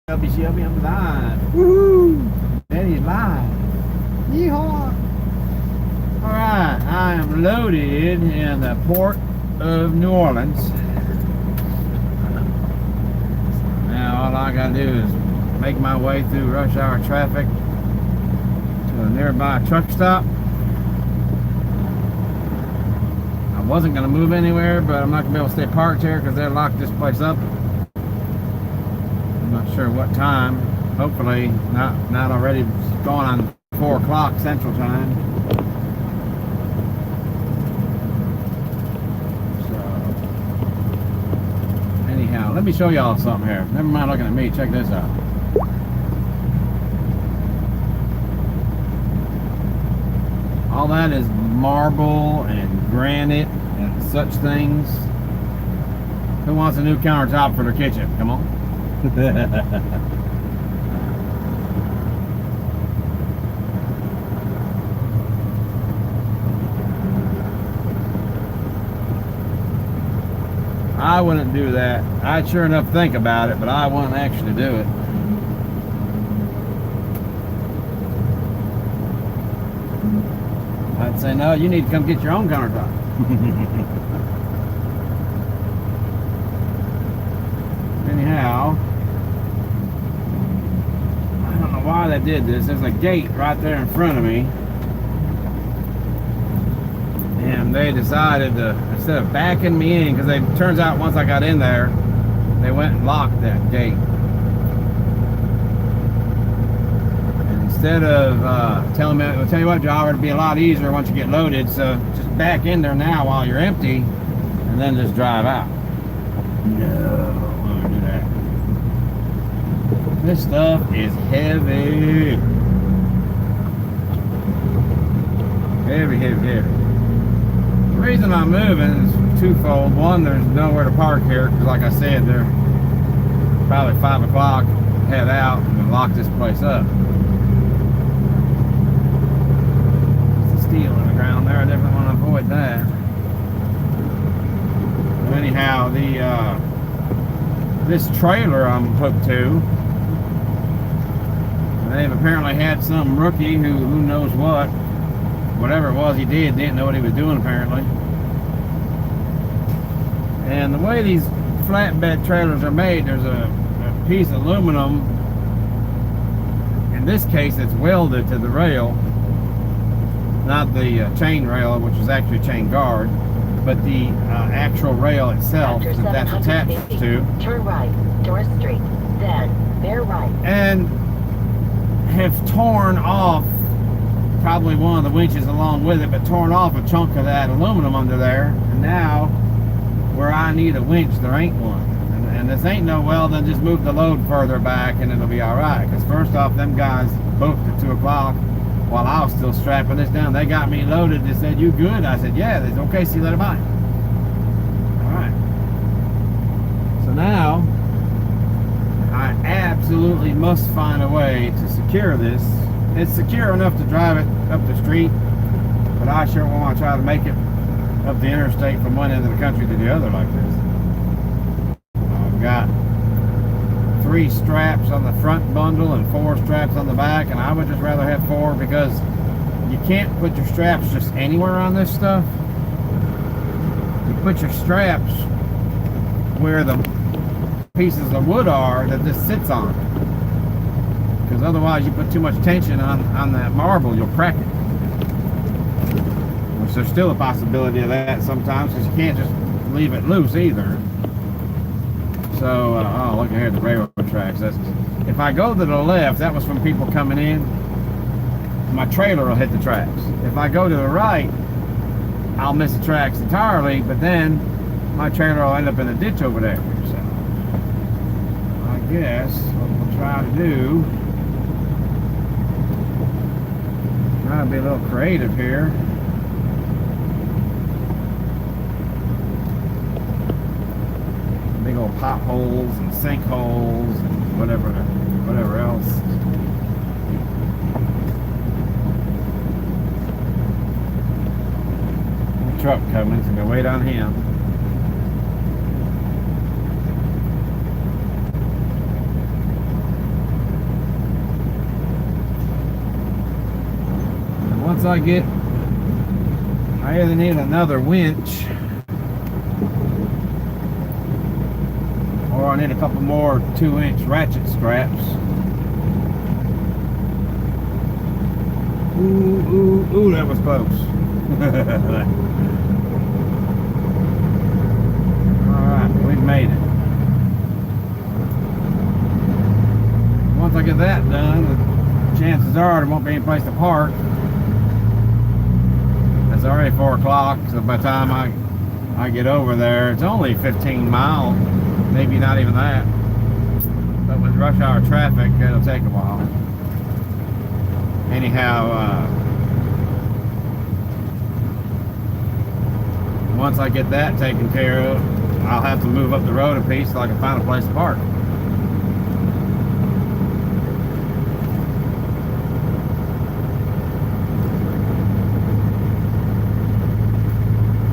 Shelby, I'm live. Woohoo! Daddy's live. Yeehaw! Alright, I am loaded in the port of New Orleans. Now all I gotta do is make my way through rush hour traffic to a nearby truck stop. I wasn't gonna move anywhere, but I'm not gonna be able to stay parked here because they locked this place up. Not sure what time. Hopefully not already. It's going on 4 o'clock Central Time. So anyhow, let me show y'all something here. Never mind looking at me. Check this out. All that is marble and granite and such things. Who wants a new countertop for their kitchen? Come on. I wouldn't do that. I'd sure enough think about it, but I wouldn't actually do it. I'd say, no, you need to come get your own countertop. Anyhow, I don't know why they did this. There's a gate right there in front of me, and they decided to, instead of backing me in, because it turns out once I got in there, they went and locked that gate. And instead of telling me, I'll tell you what, John, it'll be a lot easier once you get loaded, so just back in there now while you're empty, and then just drive out. No. This stuff is heavy. Heavy. The reason I'm moving is twofold. One, there's nowhere to park here, because like I said, they're probably 5 o'clock, head out, and lock this place up. There's a steel in the ground there. I definitely want to avoid that. But anyhow, this trailer I'm hooked to, they've apparently had some rookie who knows whatever it was he didn't know what he was doing apparently. And the way these flatbed trailers are made, there's a piece of aluminum, in this case it's welded to the rail, not the chain rail, which is actually chain guard, but the actual rail itself that that's attached to. Turn right, Doris Street, then bear right. And have torn off probably one of the winches along with it, but torn off a chunk of that aluminum under there, and now where I need a winch there ain't one, and this ain't no, well then just move the load further back and it'll be alright, because first off, them guys booked at 2 o'clock while I was still strapping this down. They got me loaded. They said, you good? I said, yeah. They said, okay, see you later, bye. Alright, so now I absolutely must find a way to secure this. It's secure enough to drive it up the street, but I sure want to try to make it up the interstate from one end of the country to the other like this. I've got 3 straps on the front bundle and 4 straps on the back, and I would just rather have 4 because you can't put your straps just anywhere on this stuff. You put your straps where the pieces of wood are that this sits on, because otherwise you put too much tension on that marble, you'll crack it, which there's still a possibility of that sometimes, because you can't just leave it loose either. So oh, look at here, the railroad tracks. If I go to the left, that was from people coming in, my trailer will hit the tracks. If I go to the right, I'll miss the tracks entirely, but then my trailer will end up in a ditch over there. So I guess what we'll try to do, try to be a little creative here. Big old potholes and sinkholes and whatever else. The truck coming, so I'm gonna wait on him. once I either need another winch or I need a couple more 2-inch ratchet straps. Ooh, that was close. Alright, we've made it. Once I get that done, the chances are there won't be any place to park. It's already 4 o'clock, so by the time I get over there, it's only 15 miles, maybe not even that. But with rush hour traffic, it'll take a while. Anyhow, once I get that taken care of, I'll have to move up the road a piece so I can find a place to park.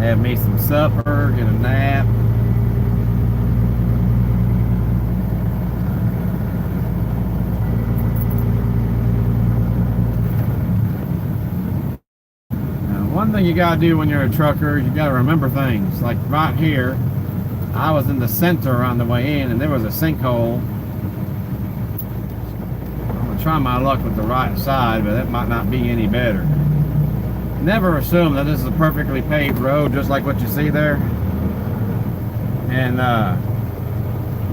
Have me some supper, get a nap. Now, one thing you gotta do when you're a trucker, you gotta remember things. Like right here, I was in the center on the way in and there was a sinkhole. I'm gonna try my luck with the right side, but that might not be any better. Never assume that this is a perfectly paved road just like what you see there and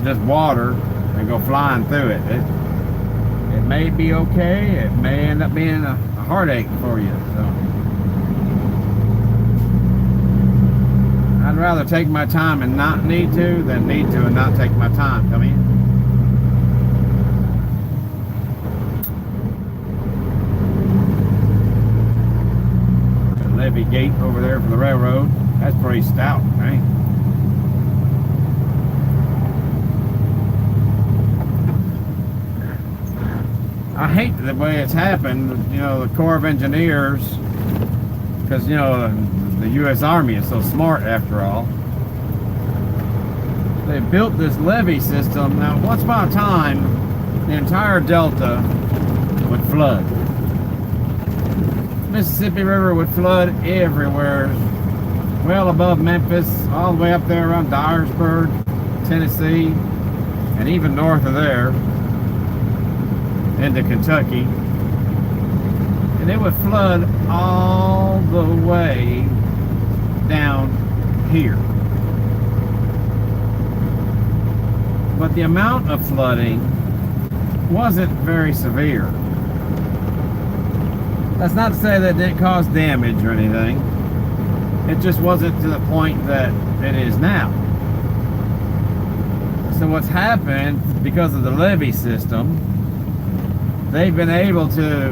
just water and go flying through it. It may be okay, it may end up being a heartache for you. So I'd rather take my time and not need to than need to and not take my time. Come in. Levee gate over there for the railroad. That's pretty stout, right? I hate the way it's happened. You know, the Corps of Engineers, because you know the U.S. Army is so smart after all. They built this levee system. Now, once upon a time, the entire delta would flood. Mississippi River would flood everywhere, well above Memphis, all the way up there around Dyersburg, Tennessee, and even north of there into Kentucky. And it would flood all the way down here. But the amount of flooding wasn't very severe. That's not to say that it didn't cause damage or anything. It just wasn't to the point that it is now. So what's happened, because of the levee system, they've been able to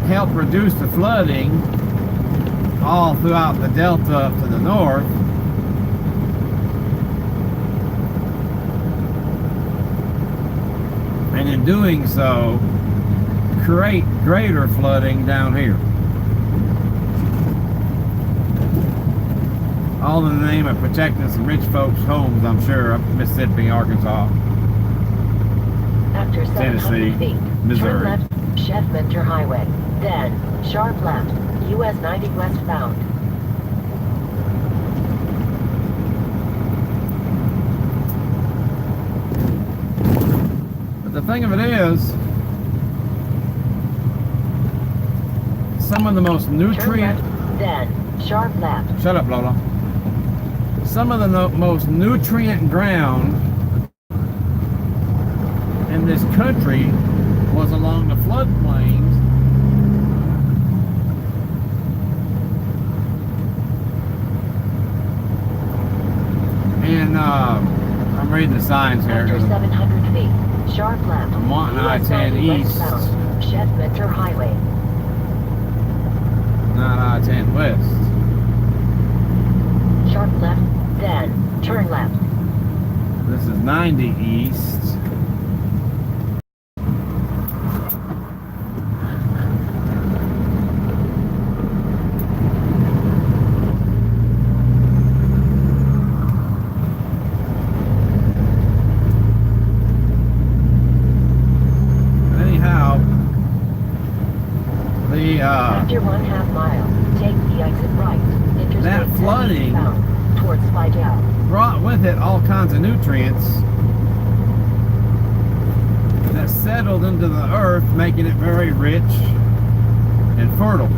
help reduce the flooding all throughout the delta up to the north. And in doing so, create greater flooding down here. All in the name of protecting some rich folks' homes, I'm sure, up in Mississippi, Arkansas, After 700 Tennessee, feet, Missouri. turn left, Chefminster Highway. Then, sharp left, US 90 westbound. But the thing of it is, some of the most Turn nutrient... left, then, sharp left. Shut up, Lola. Some of the most nutrient ground in this country was along the floodplains. And I'm reading the signs here. After 700 feet, sharp left. I'm wanting US I-10 90 east. westbound, Chefminster Highway. Not I-10 west. Sharp left, then, turn left. This is 90 east. Anyhow, the After 1/2 mile, take the exit right. Interstate that 10 flooding eastbound towards Slidell. brought with it all kinds of nutrients that settled into the earth, making it very rich and fertile.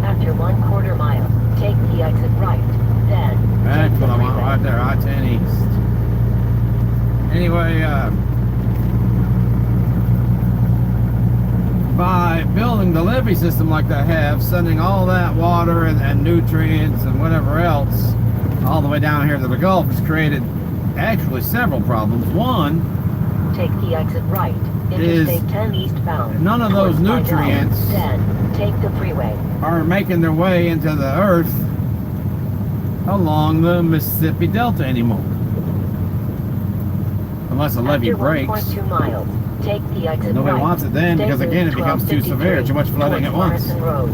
After 1/4 mile, take the exit right. Then, That's take the what I want freeway. right there, I-10 East. Anyway, by building the levee system like they have, sending all that water and nutrients and whatever else all the way down here to the Gulf, has created actually several problems. One, Take the exit right. Interstate 10 eastbound. none of those towards Slidell. nutrients Then, take the freeway. are making their way into the earth along the Mississippi Delta anymore. Unless a levee After breaks. 1.2 miles, take the exit Nobody right. wants it then, Stay because again it loop becomes too severe, too much flooding at towards once. Morrison Road.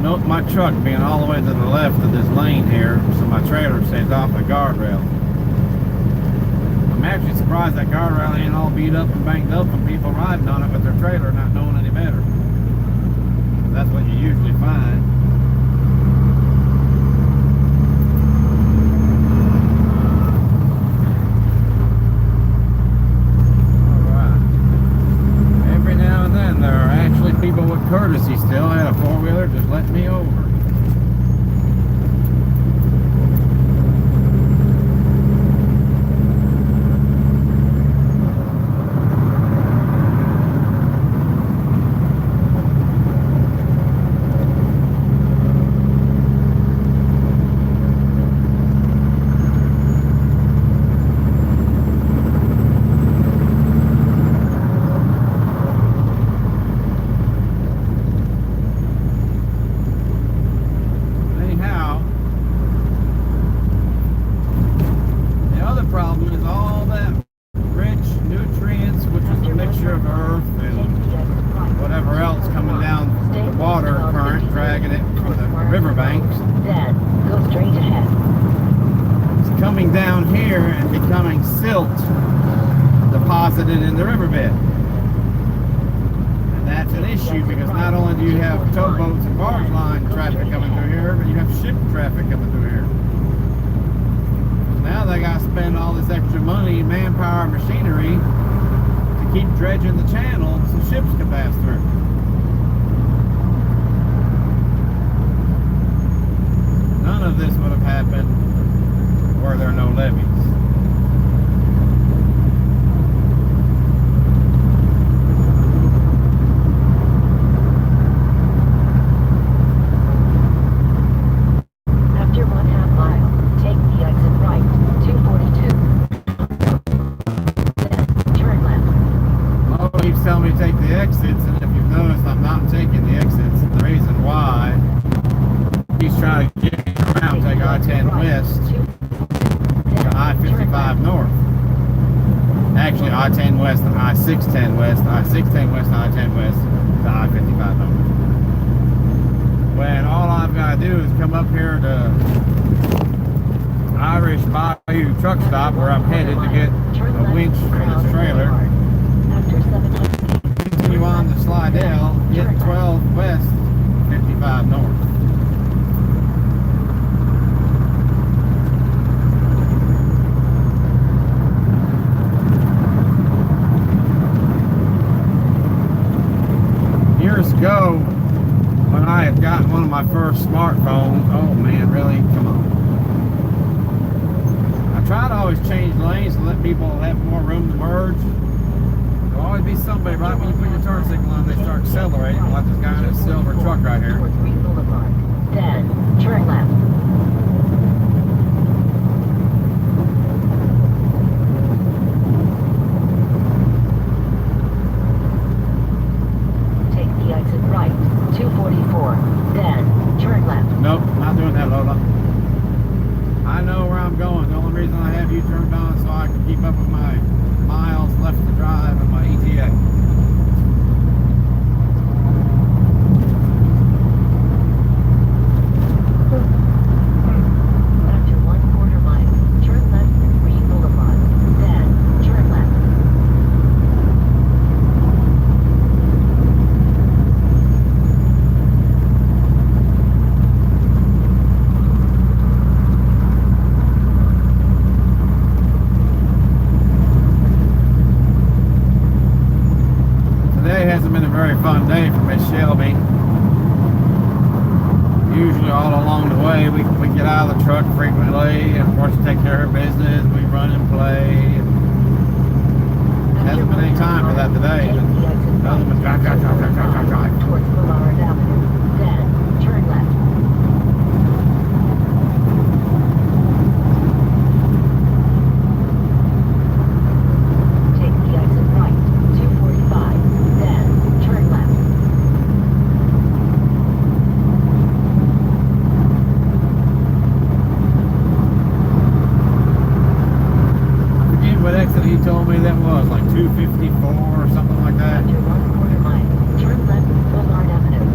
Note my truck being all the way to the left of this lane here, so my trailer stays off the guardrail. I'm actually surprised that guardrail ain't all beat up and banged up from people riding on it with their trailer not knowing any better. That's what you usually find. Alright. Every now and then there are actually people with courtesy still. I had a four-wheeler just let me over. Anyhow, the other problem is all that rich nutrients, which is a mixture of earth and whatever else coming down the water current, dragging it from the riverbanks. Then, go straight ahead. It's coming down here and becoming silt deposited in the riverbed. And that's an issue because not only do you have towboats and barge line traffic coming through here, but you have ship traffic coming through here. Now they got to spend all this extra money, manpower, machinery to keep dredging the channel so ships can pass through. None of this would have happened were there no levees. After 1/2 mile, take the exit right. 242. Then, turn left. Oh, he's telling me to take the exits, and if you've noticed, I'm not taking the exits. The reason why, he's trying to get me around, take I-10 west to I-55 north. Actually, I-10 west and I-610 west, I-610 west and I-10 west to I-55 north. When all I've got to do is come up here to Irish Bayou truck stop where I'm headed to get a winch for this trailer. After 700 feet, Continue on to Slidell, get 12 west, 55 north. Years ago, when I had gotten one of my first smartphones, oh man, really? Come on. I try to always change lanes to let people have more room to merge. There'll always be somebody right when you put your turn signal on, they start accelerating, like this guy in this silver truck right here. towards Reed Boulevard. Then, turn left. Take the exit right. 244. Then, turn left. Nope, not doing that, Lola. I know where I'm going. The only reason I have you turned on is so I can keep up with my left to drive in my ETA. After 1/4 mile, turn left at Green Boulevard. Then, turn left. Today hasn't been a very fun day for Miss Shelby. Usually all along the way we get out of the truck frequently, and of course take care of business, we run and play. Hasn't been any time for that today. Take the exit Other than drive. towards Boulevard Avenue. Then, turn left. Take the exit right, 245. Then, turn left. I forget what exit he told me that was, like 254 or something like that. After 1/4 mile, turn left at Boulevard Avenue.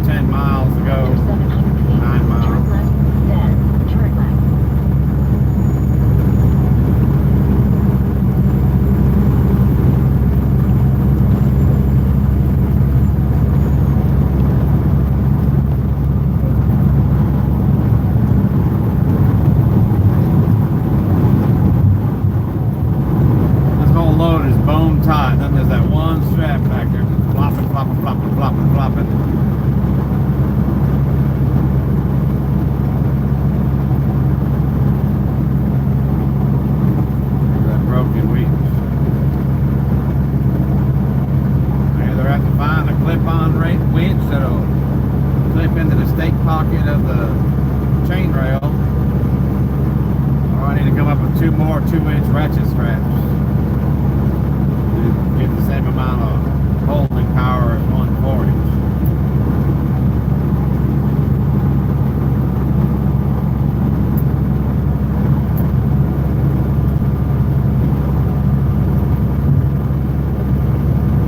10 miles After ago. 700 feet, 9 miles. turn left. Then, turn left. This whole load is bone tight. Then there's that one strap back there just flopping, flopping, flopping, flopping, flopping. That broken winch. I either have to find a clip-on winch that'll clip into the stake pocket of the chain rail, or I need to come up with 2 more 2-inch ratchet straps to get the same amount of holding power as 1 4-inch.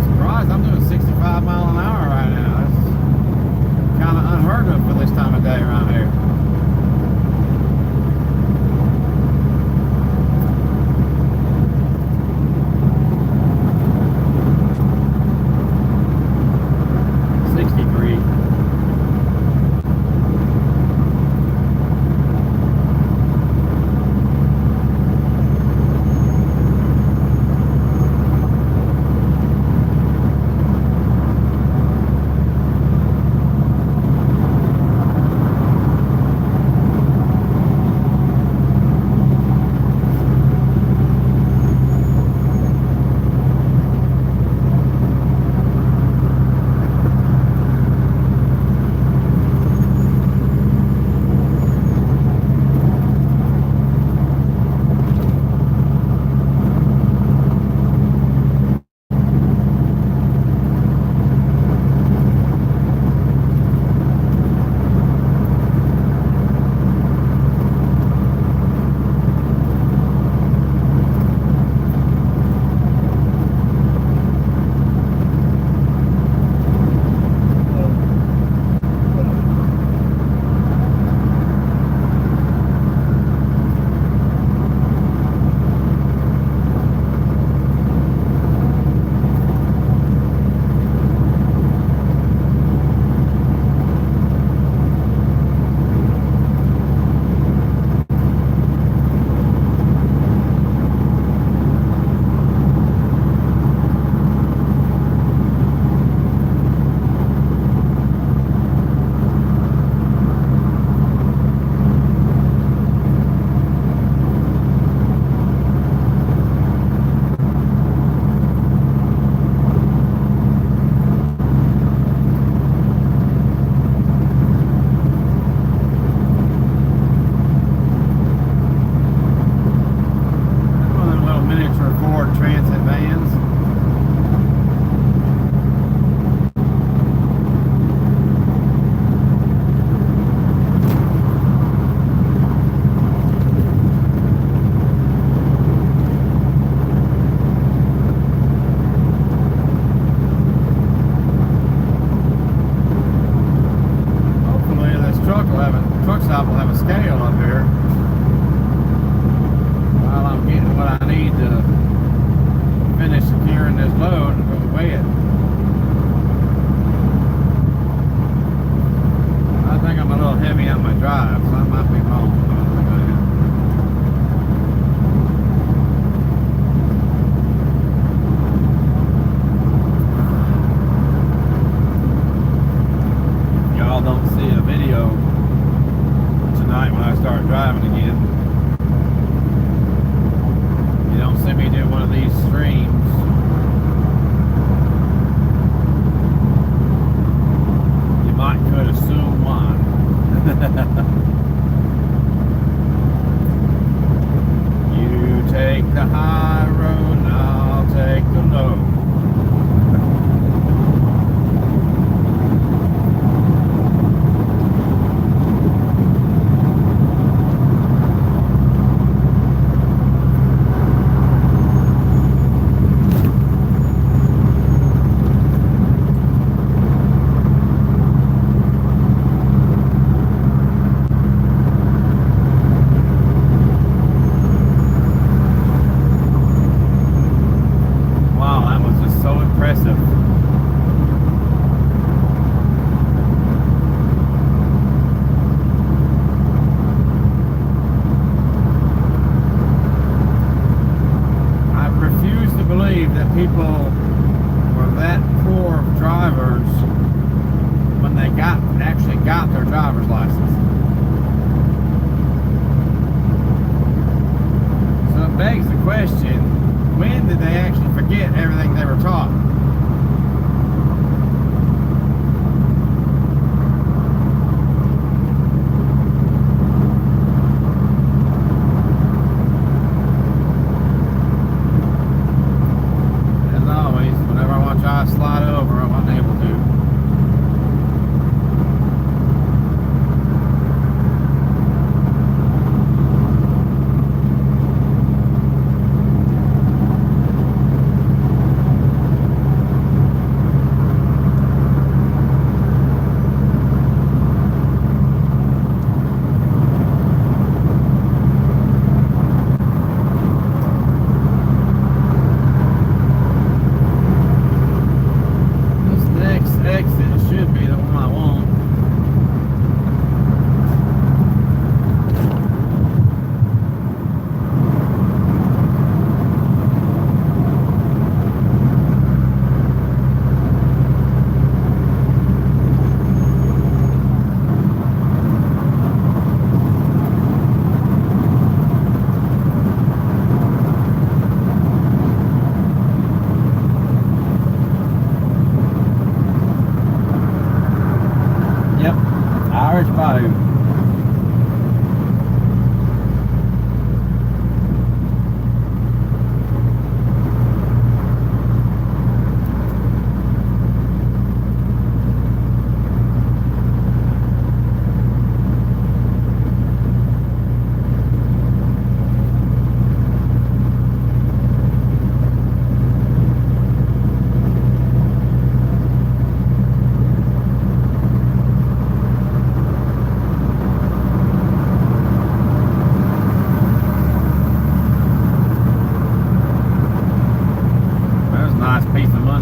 Surprised I'm doing 65 mile an hour right now. That's kind of unheard of for this time of day around here. here while I'm getting what I need to finish securing this load and go weigh it. I think I'm a little heavy on my drive, so I might be wrong. But I don't think I am. Y'all don't see a video tonight when I start driving again. You don't see me do one of these streams. You might could assume why. You take the high road and I'll take the low. People were that poor of drivers when they actually got their driver's license. So it begs the question, when did they actually forget everything they were taught? Try to slide over, I'm unable to.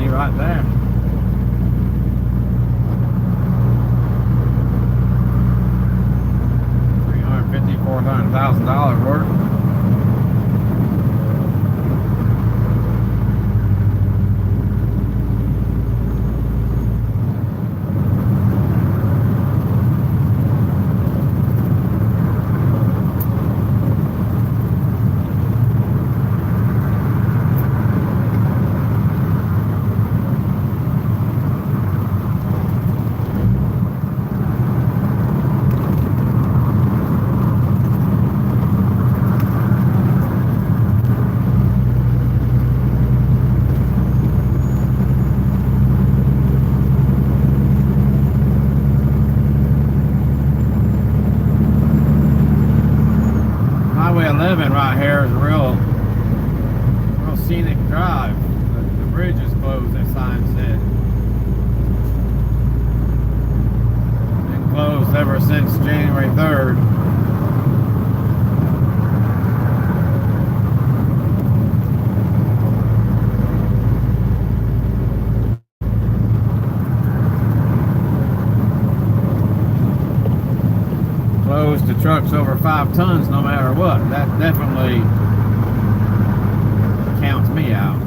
Right there. $400,000 worth. Highway 11 right here is a real scenic drive. The bridge is closed, that sign said. Been closed ever since January 3rd. truck's over 5 tons no matter what. That definitely counts me out.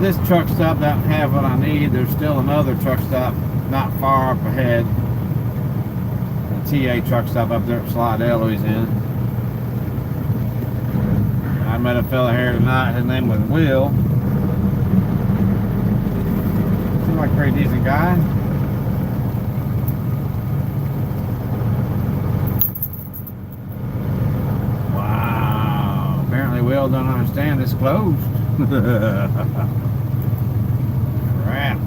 This truck stop doesn't have what I need. There's still another truck stop not far up ahead. A TA truck stop up there at Slidell, Louisiana. I met a fella here tonight. His name was Will. Seems like a pretty decent guy. Wow. Apparently Will don't understand it's closed. Crap.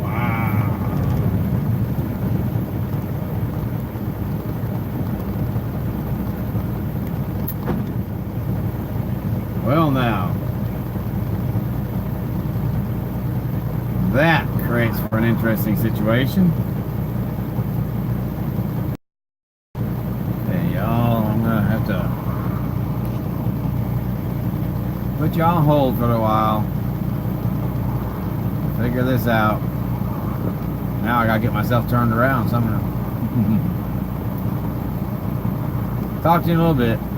Wow. Well now, that creates for an interesting situation. Put you on hold for a while. Figure this out. Now I gotta get myself turned around somehow. Talk to you in a little bit.